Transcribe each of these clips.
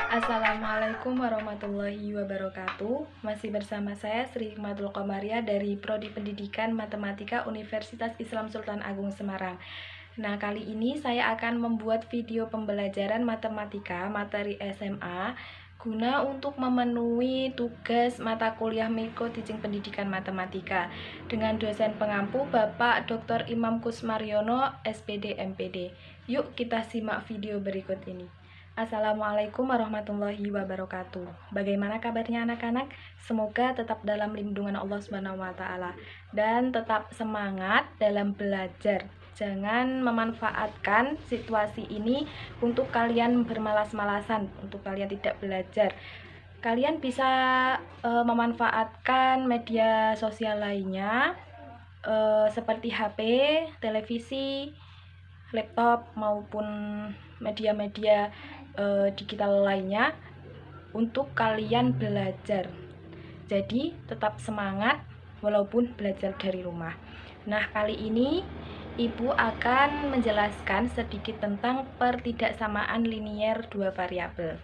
Assalamualaikum warahmatullahi wabarakatuh. Masih bersama saya Sri Hikmatul Qomaria dari Prodi Pendidikan Matematika Universitas Islam Sultan Agung Semarang. Nah, kali ini saya akan membuat video pembelajaran matematika materi SMA guna untuk memenuhi tugas mata kuliah Mikro Teaching Pendidikan Matematika dengan dosen pengampu Bapak Dr. Imam Kusmaryono, SPD MPD. Yuk kita simak video berikut ini. Assalamualaikum warahmatullahi wabarakatuh. Bagaimana kabarnya anak-anak? Semoga tetap dalam lindungan Allah Subhanahu wa taala dan tetap semangat dalam belajar. Jangan memanfaatkan situasi ini untuk kalian bermalas-malasan, untuk kalian tidak belajar. Kalian bisa memanfaatkan media sosial lainnya seperti HP, televisi, laptop maupun media-media digital lainnya untuk kalian belajar. Jadi tetap semangat walaupun belajar dari rumah. Nah, kali ini Ibu akan menjelaskan sedikit tentang pertidaksamaan linier dua variabel.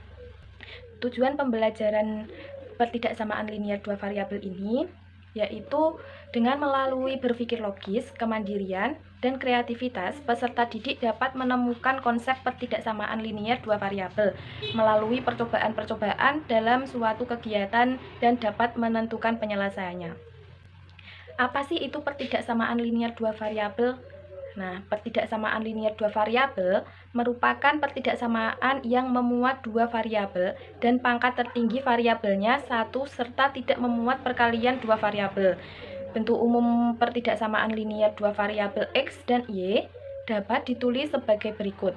Tujuan pembelajaran pertidaksamaan linier dua variabel ini yaitu dengan melalui berpikir logis, kemandirian, dan kreativitas, peserta didik dapat menemukan konsep pertidaksamaan linier dua variabel melalui percobaan-percobaan dalam suatu kegiatan dan dapat menentukan penyelesaiannya. Apa sih itu pertidaksamaan linier dua variabel? Nah, pertidaksamaan linier dua variabel merupakan pertidaksamaan yang memuat dua variabel dan pangkat tertinggi variabelnya satu serta tidak memuat perkalian dua variabel. Bentuk umum pertidaksamaan linier dua variabel X dan Y dapat ditulis sebagai berikut.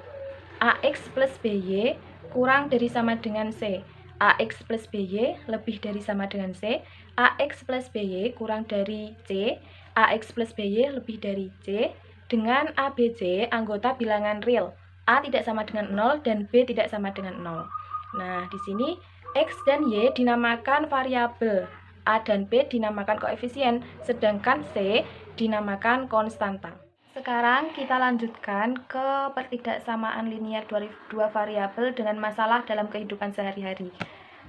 AX plus BY kurang dari sama dengan C. AX plus BY lebih dari sama dengan C. AX plus BY kurang dari C. AX plus BY lebih dari C. Dengan A, B, C anggota bilangan real. A tidak sama dengan 0 dan B tidak sama dengan 0. Nah, di sini X dan Y dinamakan variabel. A dan B dinamakan koefisien, sedangkan C dinamakan konstanta. Sekarang kita lanjutkan ke pertidaksamaan linier dua variabel dengan masalah dalam kehidupan sehari-hari.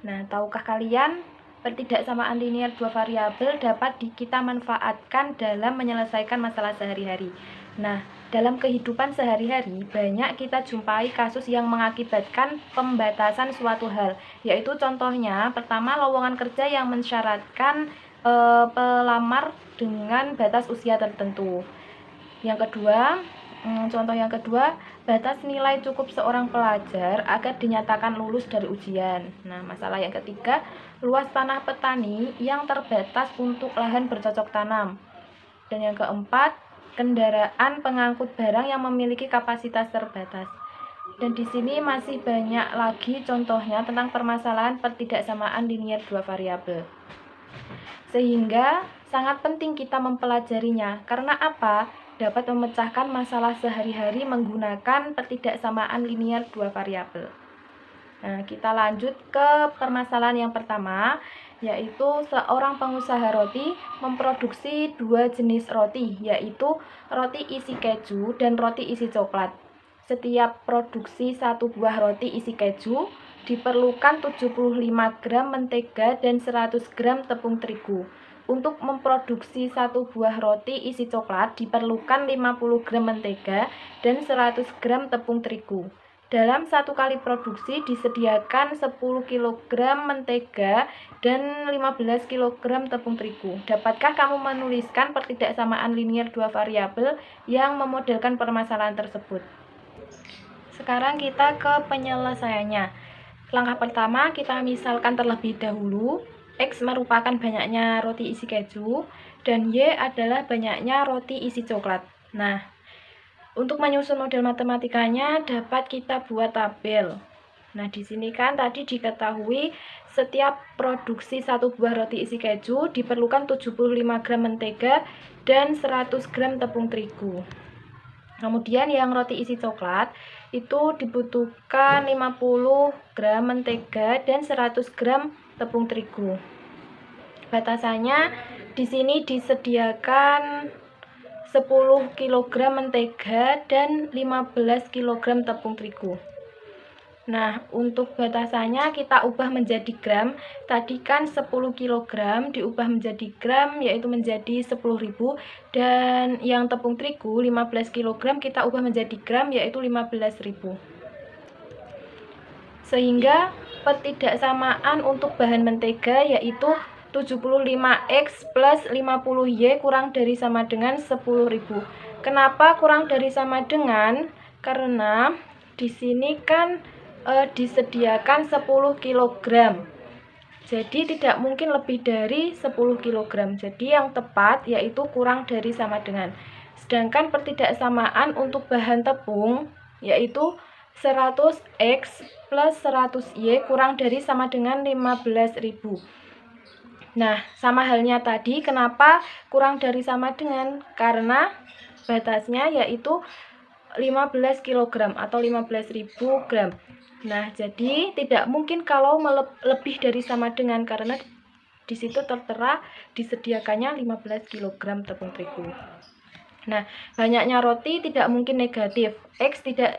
Nah, tahukah kalian pertidaksamaan linier dua variabel dapat kita manfaatkan dalam menyelesaikan masalah sehari-hari. Nah, dalam kehidupan sehari-hari banyak kita jumpai kasus yang mengakibatkan pembatasan suatu hal, yaitu contohnya pertama lowongan kerja yang mensyaratkan pelamar dengan batas usia tertentu. Yang kedua, contoh yang kedua, batas nilai cukup seorang pelajar agar dinyatakan lulus dari ujian. Nah, masalah yang ketiga, luas tanah petani yang terbatas untuk lahan bercocok tanam. Dan yang keempat, kendaraan pengangkut barang yang memiliki kapasitas terbatas. Dan di sini masih banyak lagi contohnya tentang permasalahan pertidaksamaan linier dua variabel. Sehingga sangat penting kita mempelajarinya. Karena apa? Dapat memecahkan masalah sehari-hari menggunakan pertidaksamaan linier dua variabel. Nah, kita lanjut ke permasalahan yang pertama, yaitu seorang pengusaha roti memproduksi dua jenis roti, yaitu roti isi keju dan roti isi coklat. Setiap produksi satu buah roti isi keju diperlukan 75 gram mentega dan 100 gram tepung terigu. Untuk memproduksi satu buah roti isi coklat diperlukan 50 gram mentega dan 100 gram tepung terigu. Dalam satu kali produksi disediakan 10 kg mentega dan 15 kg tepung terigu. Dapatkah kamu menuliskan pertidaksamaan linier dua variabel yang memodelkan permasalahan tersebut? Sekarang kita ke penyelesaiannya. Langkah pertama, kita misalkan terlebih dahulu X merupakan banyaknya roti isi keju dan Y adalah banyaknya roti isi coklat. Nah, untuk menyusun model matematikanya dapat kita buat tabel. Nah, di sini kan tadi diketahui setiap produksi satu buah roti isi keju diperlukan 75 gram mentega dan 100 gram tepung terigu. Kemudian yang roti isi coklat itu dibutuhkan 50 gram mentega dan 100 gram tepung terigu. Batasannya di sini disediakan 10 kg mentega dan 15 kg tepung terigu. Nah, untuk batasannya kita ubah menjadi gram. Tadi kan 10 kg diubah menjadi gram, yaitu menjadi 10.000. Dan yang tepung terigu 15 kg kita ubah menjadi gram, yaitu 15.000. Sehingga pertidaksamaan untuk bahan mentega yaitu 75X plus 50Y kurang dari sama dengan 10.000. Kenapa kurang dari sama dengan? Karena di sini kan disediakan 10 kg. Jadi tidak mungkin lebih dari 10 kg. Jadi yang tepat yaitu kurang dari sama dengan. Sedangkan pertidaksamaan untuk bahan tepung yaitu 100X plus 100Y kurang dari sama dengan 15.000. Nah, sama halnya tadi, kenapa kurang dari sama dengan? Karena batasnya yaitu 15 kg atau 15.000 gram. Nah, jadi tidak mungkin kalau lebih dari sama dengan, karena di situ tertera disediakannya 15 kg tepung terigu. Nah, banyaknya roti tidak mungkin negatif. X tidak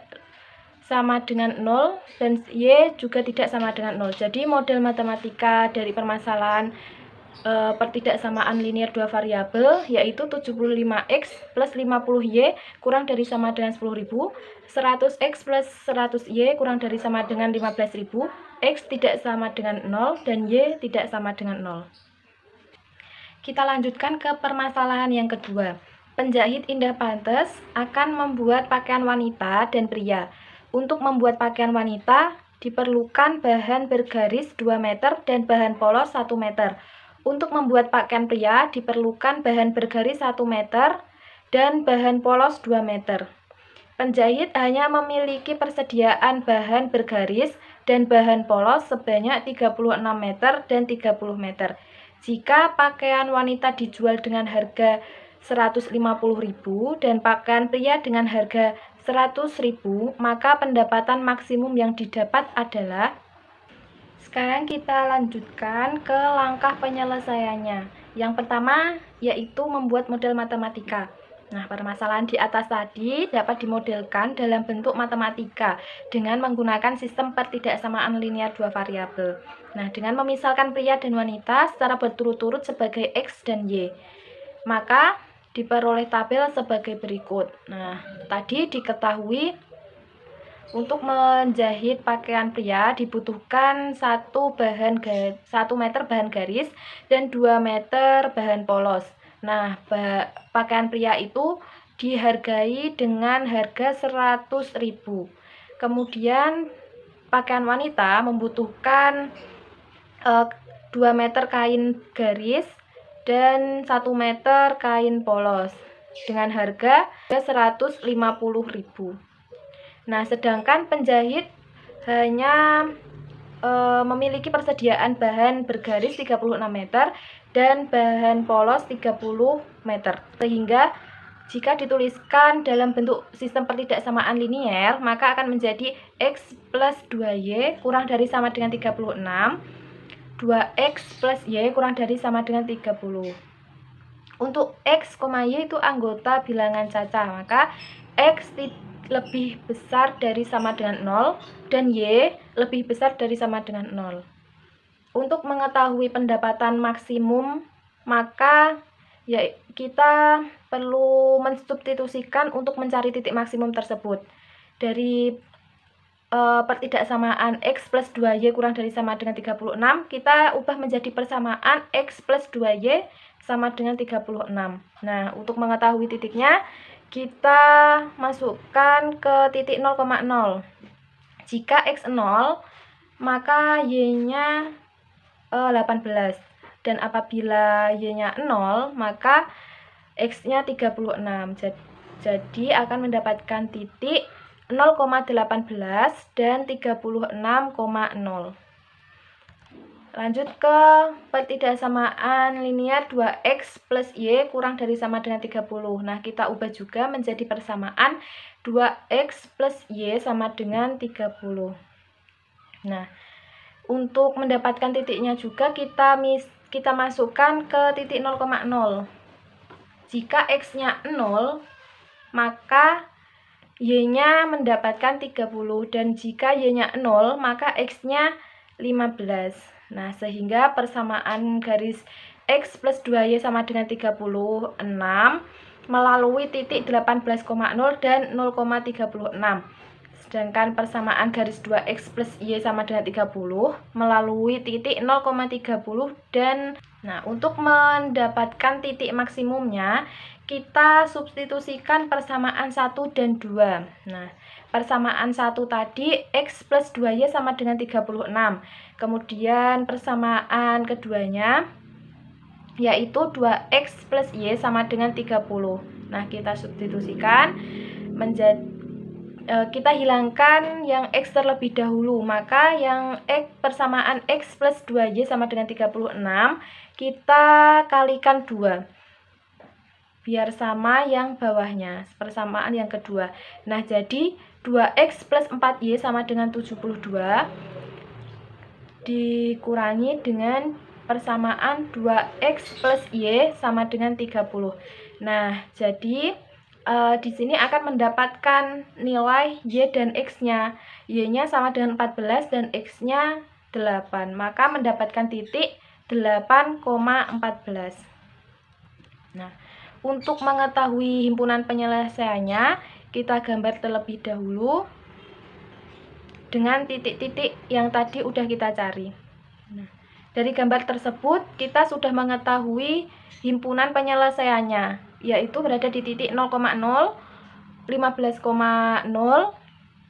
sama dengan 0 dan Y juga tidak sama dengan 0. Jadi model matematika dari permasalahan pertidaksamaan linear dua variabel yaitu 75X plus 50Y kurang dari sama dengan 10.000, 100X plus 100Y kurang dari sama dengan 15.000, X tidak sama dengan 0 dan Y tidak sama dengan 0. Kita lanjutkan ke permasalahan yang kedua. Penjahit Indah Pantes akan membuat pakaian wanita dan pria. Untuk membuat pakaian wanita diperlukan bahan bergaris 2 meter dan bahan polos 1 meter. Untuk membuat pakaian pria diperlukan bahan bergaris 1 meter dan bahan polos 2 meter. Penjahit hanya memiliki persediaan bahan bergaris dan bahan polos sebanyak 36 meter dan 30 meter. Jika pakaian wanita dijual dengan harga 150.000 dan pakaian pria dengan harga 100.000, maka pendapatan maksimum yang didapat adalah. Sekarang kita lanjutkan ke langkah penyelesaiannya. Yang pertama yaitu membuat model matematika. Nah, permasalahan di atas tadi dapat dimodelkan dalam bentuk matematika dengan menggunakan sistem pertidaksamaan linear dua variabel. Nah, dengan memisalkan pria dan wanita secara berturut-turut sebagai X dan Y, maka diperoleh tabel sebagai berikut. Nah, tadi diketahui untuk menjahit pakaian pria dibutuhkan 1 meter bahan garis dan 2 meter bahan polos. Nah, pakaian pria itu dihargai dengan harga 100.000. Kemudian pakaian wanita membutuhkan 2 meter kain garis dan 1 meter kain polos dengan harga 150.000. Nah, sedangkan penjahit hanya memiliki persediaan bahan bergaris 36 meter dan bahan polos 30 meter. Sehingga jika dituliskan dalam bentuk sistem pertidaksamaan linear, maka akan menjadi X plus 2Y kurang dari sama dengan 36, 2X plus Y kurang dari sama dengan 30. Untuk X, Y itu anggota bilangan cacah, maka X lebih besar dari sama dengan 0 dan Y lebih besar dari sama dengan 0. Untuk mengetahui pendapatan maksimum, maka ya kita perlu mensubstitusikan untuk mencari titik maksimum tersebut. Dari pertidaksamaan X plus 2Y kurang dari sama dengan 36, kita ubah menjadi persamaan X plus 2Y sama dengan 36. Nah, untuk mengetahui titiknya, kita masukkan ke titik 0,0. Jika X 0, maka Y-nya 18. Dan apabila Y-nya 0, maka X-nya 36. Jadi akan mendapatkan titik 0,18 dan 36,0. Lanjut ke pertidaksamaan linear 2X plus Y kurang dari sama dengan 30. Nah, kita ubah juga menjadi persamaan 2X plus Y sama dengan 30. Nah, untuk mendapatkan titiknya juga kita masukkan ke titik 0,0. Jika X-nya 0, maka Y-nya mendapatkan 30, dan jika Y-nya 0, maka X-nya 15. Nah, sehingga persamaan garis X plus 2Y sama dengan 36 melalui titik 18,0 dan 0,36. Sedangkan persamaan garis 2X plus Y sama dengan 30 melalui titik 0,30 dan untuk mendapatkan titik maksimumnya kita substitusikan persamaan 1 dan 2. Nah, persamaan 1 tadi X plus 2Y sama dengan 36. Kemudian persamaan keduanya yaitu 2X plus Y sama dengan 30. Nah, kita substitusikan menjadi kita hilangkan yang X terlebih dahulu, maka yang persamaan X plus 2Y sama dengan 36 kita kalikan 2 biar sama yang bawahnya, persamaan yang kedua. Nah, jadi 2X plus 4Y sama dengan 72 dikurangi dengan persamaan 2X plus Y sama dengan 30. Nah, jadi di sini akan mendapatkan nilai Y dan X-nya. Y-nya sama dengan 14 dan X-nya 8. Maka mendapatkan titik 8,14. Nah, untuk mengetahui himpunan penyelesaiannya, kita gambar terlebih dahulu dengan titik-titik yang tadi udah kita cari. Nah, dari gambar tersebut kita sudah mengetahui himpunan penyelesaiannya, yaitu berada di titik 0,0, 15,0,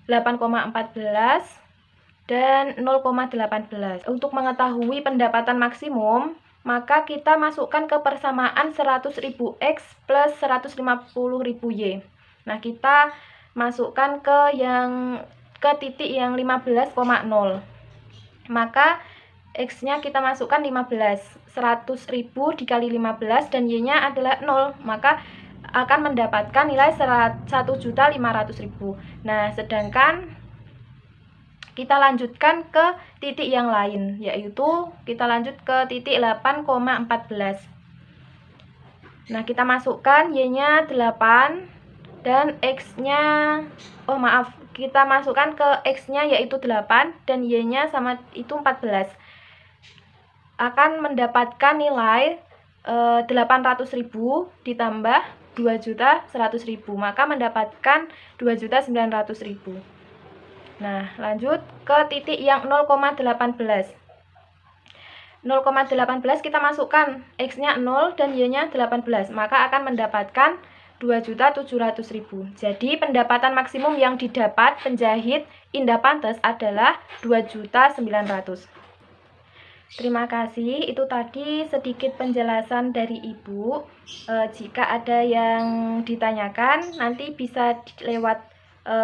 8,14, dan 0,18. Untuk mengetahui pendapatan maksimum, maka kita masukkan ke persamaan 100.000 X plus 150.000 Y. Nah, kita masukkan ke titik yang 15,0. Maka X-nya kita masukkan 15. 100.000 dikali 15 dan Y-nya adalah 0. Maka akan mendapatkan nilai 1.500.000. Nah, sedangkan kita lanjutkan ke titik yang lain, yaitu kita lanjut ke titik 8,14. Nah, kita masukkan Y-nya 8 dan X-nya, kita masukkan ke X-nya yaitu 8 dan Y-nya sama itu 14. Akan mendapatkan nilai 800.000 ditambah 2.100.000, maka mendapatkan 2.900.000. Nah, lanjut ke titik yang 0,18. 0,18 kita masukkan X-nya 0 dan Y-nya 18, maka akan mendapatkan 2.700.000. Jadi pendapatan maksimum yang didapat penjahit Indah Pantes adalah 2.900.000. Terima kasih, itu tadi sedikit penjelasan dari Ibu. Jika ada yang ditanyakan, nanti bisa lewat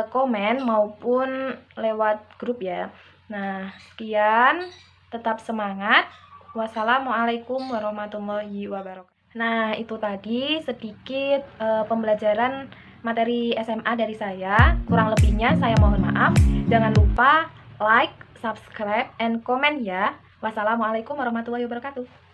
komen maupun lewat grup ya. Nah, sekian, tetap semangat. Wassalamualaikum warahmatullahi wabarakatuh. Nah, itu tadi sedikit pembelajaran materi SMA dari saya. Kurang lebihnya saya mohon maaf. Jangan lupa like, subscribe, and comment ya. Wassalamualaikum warahmatullahi wabarakatuh.